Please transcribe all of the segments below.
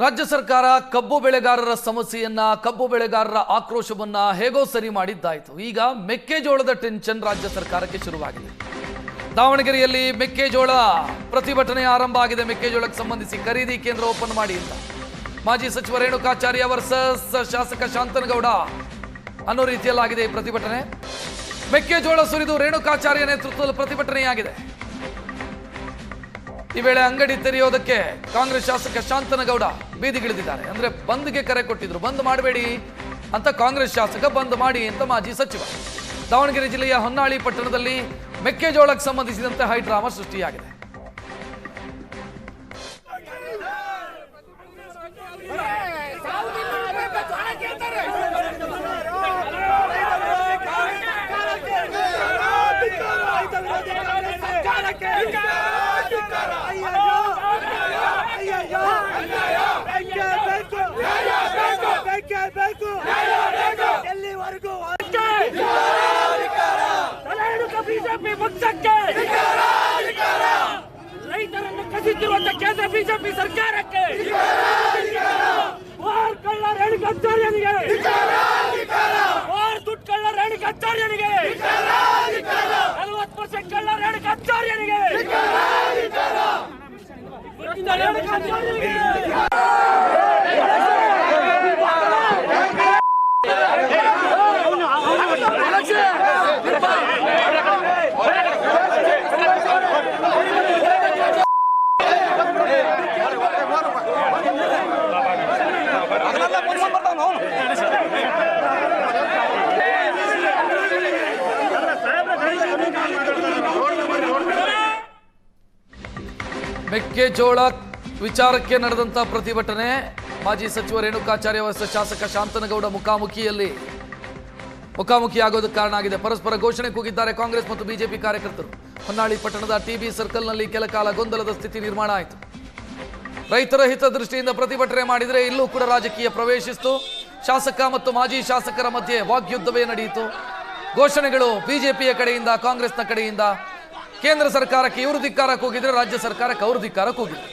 ರಾಜ್ಯ ಸರ್ಕಾರ ಕಬ್ಬು ಬೆಳೆಗಾರರ ಸಮಸ್ಯೆಯನ್ನ ಕಬ್ಬು ಬೆಳೆಗಾರರ ಆಕ್ರೋಶವನ್ನ ಹೇಗೋ ಸರಿ ಮಾಡಿದ್ದಾಯಿತು. ಈಗ ಮೆಕ್ಕೆಜೋಳದ ಟೆನ್ಷನ್ ರಾಜ್ಯ ಸರ್ಕಾರಕ್ಕೆ ಶುರುವಾಗಿದೆ. ದಾವಣಗೆರೆಯಲ್ಲಿ ಮೆಕ್ಕೆಜೋಳ ಪ್ರತಿಭಟನೆ ಆರಂಭ ಆಗಿದೆ. ಮೆಕ್ಕೆಜೋಳಕ್ಕೆ ಸಂಬಂಧಿಸಿ ಖರೀದಿ ಕೇಂದ್ರ ಓಪನ್ ಮಾಡಿ ಅಂತ ಮಾಜಿ ಸಚಿವ ರೇಣುಕಾಚಾರ್ಯ ವರ್ಸಸ್ ಶಾಸಕ ಶಾಂತನಗೌಡ ಅನ್ನೋ ರೀತಿಯಲ್ಲಾಗಿದೆ ಈ ಪ್ರತಿಭಟನೆ. ಮೆಕ್ಕೆಜೋಳ ಸುರಿದು ರೇಣುಕಾಚಾರ್ಯ ನೇತೃತ್ವದಲ್ಲಿ ಪ್ರತಿಭಟನೆಯಾಗಿದೆ. ಈ ವೇಳೆ ಅಂಗಡಿ ತೆರೆಯೋದಕ್ಕೆ ಕಾಂಗ್ರೆಸ್ ಶಾಸಕ ಶಾಂತನಗೌಡ ಬೀದಿಗಿಳಿದಿದ್ದಾರೆ. ಅಂದ್ರೆ ಬಂದ್ಗೆ ಕರೆ ಕೊಟ್ಟಿದ್ರು, ಬಂದ್ ಮಾಡಬೇಡಿ ಅಂತ ಕಾಂಗ್ರೆಸ್ ಶಾಸಕ ಬಂದ್ ಮಾಡಿ ಅಂತ ಮಾಜಿ ಸಚಿವ. ದಾವಣಗೆರೆ ಜಿಲ್ಲೆಯ ಹೊನ್ನಾಳಿ ಪಟ್ಟಣದಲ್ಲಿ ಮೆಕ್ಕೆಜೋಳಕ್ಕೆ ಸಂಬಂಧಿಸಿದಂತೆ ಹೈ ಡ್ರಾಮಾ ಸೃಷ್ಟಿಯಾಗಿದೆ. ಬಿಜೆಪಿ ಪಕ್ಷಕ್ಕೆ ರೈತರನ್ನು ಕಸಿತಿರುವಂತ ಕೇಂದ್ರ ಬಿಜೆಪಿ ಸರ್ಕಾರಕ್ಕೆ ವಾರ್ ಕಳ್ಳ ರೇಣುಕಾಚಾರ್ಯನಿಗೆ ವಾರ್ ದುಡ್ಡು ಕಳ್ಳ ರೇಣುಕಾಚಾರ್ಯನಿಗೆ 40% ಕಳ್ಳ ರೇಣುಕಾಚಾರ್ಯನಿಗೆ ಮೆಕ್ಕೆಜೋಳ ವಿಚಾರಕ್ಕೆ ನಡೆದಂತ ಪ್ರತಿಭಟನೆ ಮಾಜಿ ಸಚಿವ ರೇಣುಕಾಚಾರ್ಯ ವರ್ಸಸ್ ಶಾಸಕ ಶಾಂತನಗೌಡ ಮುಖಾಮುಖಿಯಾಗೋದಕ್ಕೆ ಕಾರಣ ಆಗಿದೆ. ಪರಸ್ಪರ ಘೋಷಣೆ ಕೂಗಿದ್ದಾರೆ ಕಾಂಗ್ರೆಸ್ ಮತ್ತು ಬಿಜೆಪಿ ಕಾರ್ಯಕರ್ತರು. ಹೊನ್ನಾಳಿ ಪಟ್ಟಣದ ಟಿಬಿ ಸರ್ಕಲ್ನಲ್ಲಿ ಕೆಲ ಕಾಲ ಗೊಂದಲದ ಸ್ಥಿತಿ ನಿರ್ಮಾಣ ಆಯಿತು. ರೈತರ ಹಿತದೃಷ್ಟಿಯಿಂದ ಪ್ರತಿಭಟನೆ ಮಾಡಿದರೆ ಇಲ್ಲೂ ಕೂಡ ರಾಜಕೀಯ ಪ್ರವೇಶಿಸಿತು. ಶಾಸಕ ಮತ್ತು ಮಾಜಿ ಶಾಸಕರ ಮಧ್ಯೆ ವಾಗ್ಯುದ್ಧವೇ ನಡೆಯಿತು. ಘೋಷಣೆಗಳು ಬಿಜೆಪಿಯ ಕಡೆಯಿಂದ, ಕಾಂಗ್ರೆಸ್ನ ಕಡೆಯಿಂದ. ಕೇಂದ್ರ ಸರ್ಕಾರಕ್ಕೆ ಇವರು ಧಿಕ್ಕಾರ ಕೂಗಿದ್ರೆ ರಾಜ್ಯ ಸರ್ಕಾರಕ್ಕೆ ಅವರು ಧಿಕ್ಕಾರ ಕೂಗಿದ್ರು.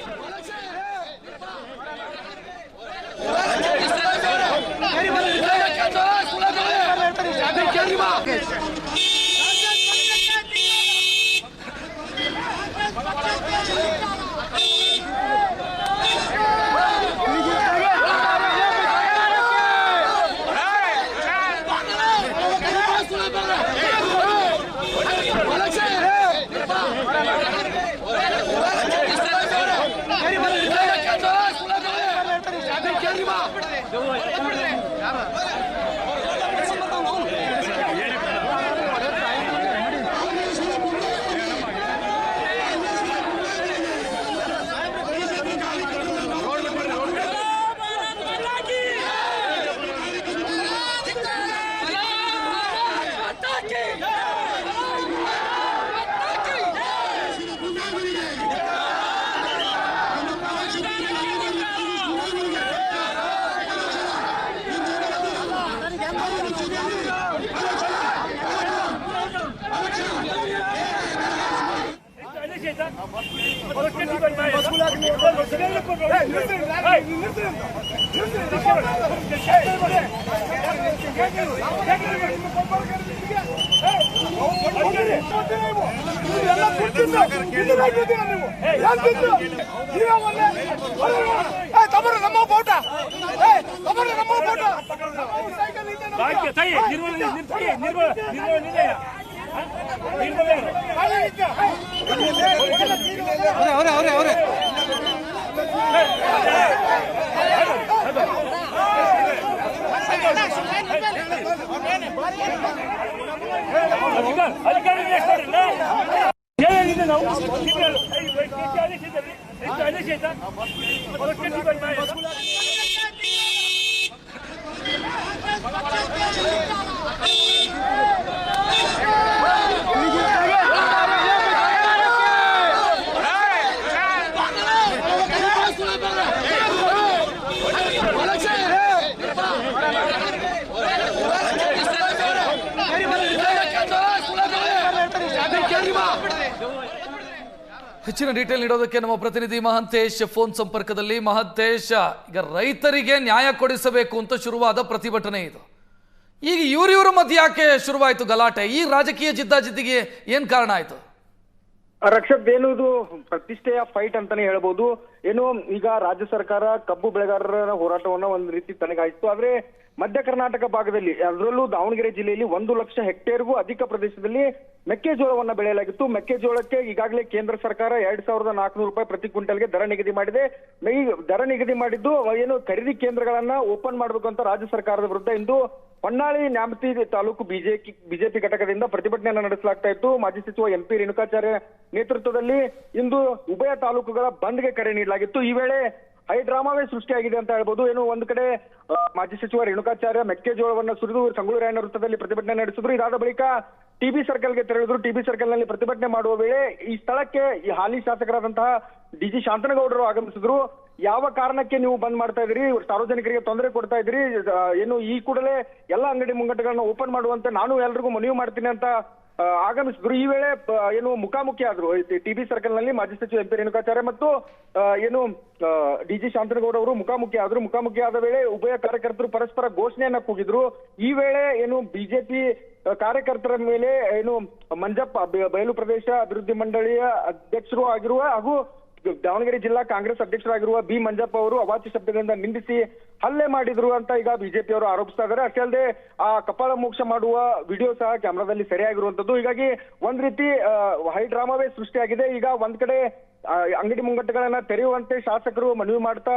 ಹೆಚ್ಚಿನ ಡೀಟೇಲ್ ನೀಡೋದಕ್ಕೆ ನಮ್ಮ ಪ್ರತಿನಿಧಿ ಮಹಂತೇಶ್ ಫೋನ್ ಸಂಪರ್ಕದಲ್ಲಿ. ಮಹಂತೇಶ್, ಈಗ ರೈತರಿಗೆ ನ್ಯಾಯ ಕೊಡಿಸಬೇಕು ಅಂತ ಶುರುವಾದ ಪ್ರತಿಭಟನೆ ಇದು. ಈಗ ಇವರಿವರ ಮಧ್ಯೆ ಯಾಕೆ ಶುರುವಾಯಿತು ಗಲಾಟೆ? ಈ ರಾಜಕೀಯ ಜಿದ್ದಾಜಿದ್ದಿಗೆ ಏನ್ ಕಾರಣ ಆಯ್ತು? ರಕ್ಷತ್, ಏನು ಇದು ಪ್ರತಿಷ್ಠೆಯ ಫೈಟ್ ಅಂತಾನೆ ಹೇಳ್ಬೋದು. ಏನು ಈಗ ರಾಜ್ಯ ಸರ್ಕಾರ ಕಬ್ಬು ಬೆಳೆಗಾರರ ಹೋರಾಟವನ್ನ ಒಂದ್ ರೀತಿ ತನಗಾಯಿತು. ಆದ್ರೆ ಮಧ್ಯ ಕರ್ನಾಟಕ ಭಾಗದಲ್ಲಿ, ಅದರಲ್ಲೂ ದಾವಣಗೆರೆ ಜಿಲ್ಲೆಯಲ್ಲಿ 1 ಲಕ್ಷ ಹೆಕ್ಟೇರ್ಗೂ ಅಧಿಕ ಪ್ರದೇಶದಲ್ಲಿ ಮೆಕ್ಕೆಜೋಳವನ್ನ ಬೆಳೆಯಲಾಗಿತ್ತು. ಮೆಕ್ಕೆಜೋಳಕ್ಕೆ ಈಗಾಗಲೇ ಕೇಂದ್ರ ಸರ್ಕಾರ 2,400 ರೂಪಾಯಿ ಪ್ರತಿ ಕ್ವಿಂಟಲ್ಗೆ ದರ ನಿಗದಿ ಮಾಡಿದೆ. ಈ ದರ ನಿಗದಿ ಮಾಡಿದ್ದು ಏನು ಖರೀದಿ ಕೇಂದ್ರಗಳನ್ನ ಓಪನ್ ಮಾಡಬೇಕು ಅಂತ ರಾಜ್ಯ ಸರ್ಕಾರದ ವಿರುದ್ಧ ಇಂದು ಹೊನ್ನಾಳಿ ನ್ಯಾಮತಿ ತಾಲೂಕು ಬಿಜೆಪಿ ಘಟಕದಿಂದ ಪ್ರತಿಭಟನೆಯನ್ನ ನಡೆಸಲಾಗ್ತಾ ಇತ್ತು. ಮಾಜಿ ಸಚಿವ MP ರೇಣುಕಾಚಾರ್ಯ ನೇತೃತ್ವದಲ್ಲಿ ಇಂದು ಉಭಯ ತಾಲೂಕುಗಳ ಬಂದ್ಗೆ ಕರೆ ನೀಡಲಾಗಿತ್ತು. ಈ ವೇಳೆ ಹೈಡ್ರಾಮಾವೇ ಸೃಷ್ಟಿಯಾಗಿದೆ ಅಂತ ಹೇಳ್ಬೋದು. ಏನು ಒಂದು ಕಡೆ ಮಾಜಿ ಸಚಿವ ರೇಣುಕಾಚಾರ್ಯ ಮೆಕ್ಕೆಜೋಳವನ್ನ ಸುರಿದು ಸಂಗೊಳ್ಳಿ ರಾಯಣ್ಣ ವೃತ್ತದಲ್ಲಿ ಪ್ರತಿಭಟನೆ ನಡೆಸಿದ್ರು. ಇದಾದ ಬಳಿಕ TB ಸರ್ಕಲ್ಗೆ ತೆರಳಿದ್ರು. TB ಸರ್ಕಲ್ ನಲ್ಲಿ ಪ್ರತಿಭಟನೆ ಮಾಡುವ ವೇಳೆ ಈ ಸ್ಥಳಕ್ಕೆ ಈ ಹಾಲಿ ಶಾಸಕರಾದಂತಹ DG ಶಾಂತನಗೌಡರು ಆಗಮಿಸಿದ್ರು. ಯಾವ ಕಾರಣಕ್ಕೆ ನೀವು ಬಂದ್ ಮಾಡ್ತಾ ಇದ್ರಿ, ಸಾರ್ವಜನಿಕರಿಗೆ ತೊಂದರೆ ಕೊಡ್ತಾ ಇದ್ರಿ, ಏನು ಈ ಕೂಡಲೇ ಎಲ್ಲ ಅಂಗಡಿ ಮುಂಗಟ್ಟುಗಳನ್ನ ಓಪನ್ ಮಾಡುವಂತೆ ನಾನು ಎಲ್ರಿಗೂ ಮನವಿ ಮಾಡ್ತೀನಿ ಅಂತ ಆಗಮಿಸಿದ್ರು. ಈ ವೇಳೆ ಏನು ಮುಖಾಮುಖಿ ಆದ್ರು TB ಸರ್ಕಲ್ ನಲ್ಲಿ ಮಾಜಿ ಸಚಿವ MP ರೇಣುಕಾಚಾರ್ಯ ಮತ್ತು ಏನು DG ಶಾಂತನಗೌಡ ಅವರು ಮುಖಾಮುಖಿ ಆದ್ರು. ಮುಖಾಮುಖಿ ಆದ ವೇಳೆ ಉಭಯ ಕಾರ್ಯಕರ್ತರು ಪರಸ್ಪರ ಘೋಷಣೆಯನ್ನ ಕೂಗಿದ್ರು. ಈ ವೇಳೆ ಏನು ಬಿಜೆಪಿ ಕಾರ್ಯಕರ್ತರ ಮೇಲೆ ಏನು ಮಂಜಪ್ಪ, ಬಯಲು ಪ್ರದೇಶ ಅಭಿವೃದ್ಧಿ ಮಂಡಳಿಯ ಅಧ್ಯಕ್ಷರು ಆಗಿರುವ ಹಾಗೂ ದಾವಣಗೆರೆ ಜಿಲ್ಲಾ ಕಾಂಗ್ರೆಸ್ ಅಧ್ಯಕ್ಷರಾಗಿರುವ B ಮಂಜಪ್ಪ ಅವರು ಅವಾಚ್ಯ ಶಬ್ದಗಳಿಂದ ನಿಂದಿಸಿ ಹಲ್ಲೆ ಮಾಡಿದ್ರು ಅಂತ ಈಗ ಬಿಜೆಪಿ ಅವರು ಆರೋಪಿಸ್ತಾ ಇದ್ದಾರೆ. ಅಷ್ಟೇ ಅಲ್ಲದೆ ಆ ಕಪಾಳ ಮೋಕ್ಷ ಮಾಡುವ ವಿಡಿಯೋ ಸಹ ಕ್ಯಾಮೆರಾದಲ್ಲಿ ಸೆರೆಯಾಗಿರುವಂತದ್ದು. ಹೀಗಾಗಿ ಒಂದ್ ರೀತಿ ಹೈಡ್ರಾಮಾವೇ ಸೃಷ್ಟಿಯಾಗಿದೆ. ಈಗ ಒಂದ್ ಕಡೆ ಅಂಗಡಿ ಮುಂಗಟ್ಟುಗಳನ್ನ ತೆರೆಯುವಂತೆ ಶಾಸಕರು ಮನವಿ ಮಾಡ್ತಾ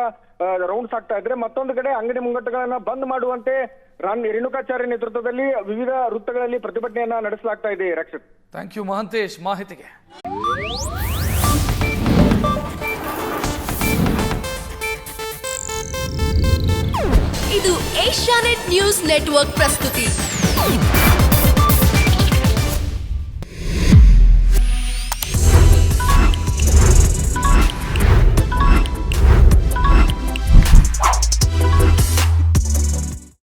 ರೌಂಡ್ಸ್ ಆಗ್ತಾ ಇದ್ರೆ, ಮತ್ತೊಂದು ಕಡೆ ಅಂಗಡಿ ಮುಂಗಟ್ಟುಗಳನ್ನ ಬಂದ್ ಮಾಡುವಂತೆ ರೇಣುಕಾಚಾರ್ಯ ನೇತೃತ್ವದಲ್ಲಿ ವಿವಿಧ ವೃತ್ತಗಳಲ್ಲಿ ಪ್ರತಿಭಟನೆಯನ್ನ ನಡೆಸಲಾಗ್ತಾ ಇದೆ. ರಕ್ಷಿತ್, ಥ್ಯಾಂಕ್ ಯು ಮಹಂತೇಶ್ ಮಾಹಿತಿಗೆ. ಇದು ಏಷ್ಯಾನೆಟ್ ನ್ಯೂಸ್ ನೆಟ್ವರ್ಕ್ ಪ್ರಸ್ತುತಿ.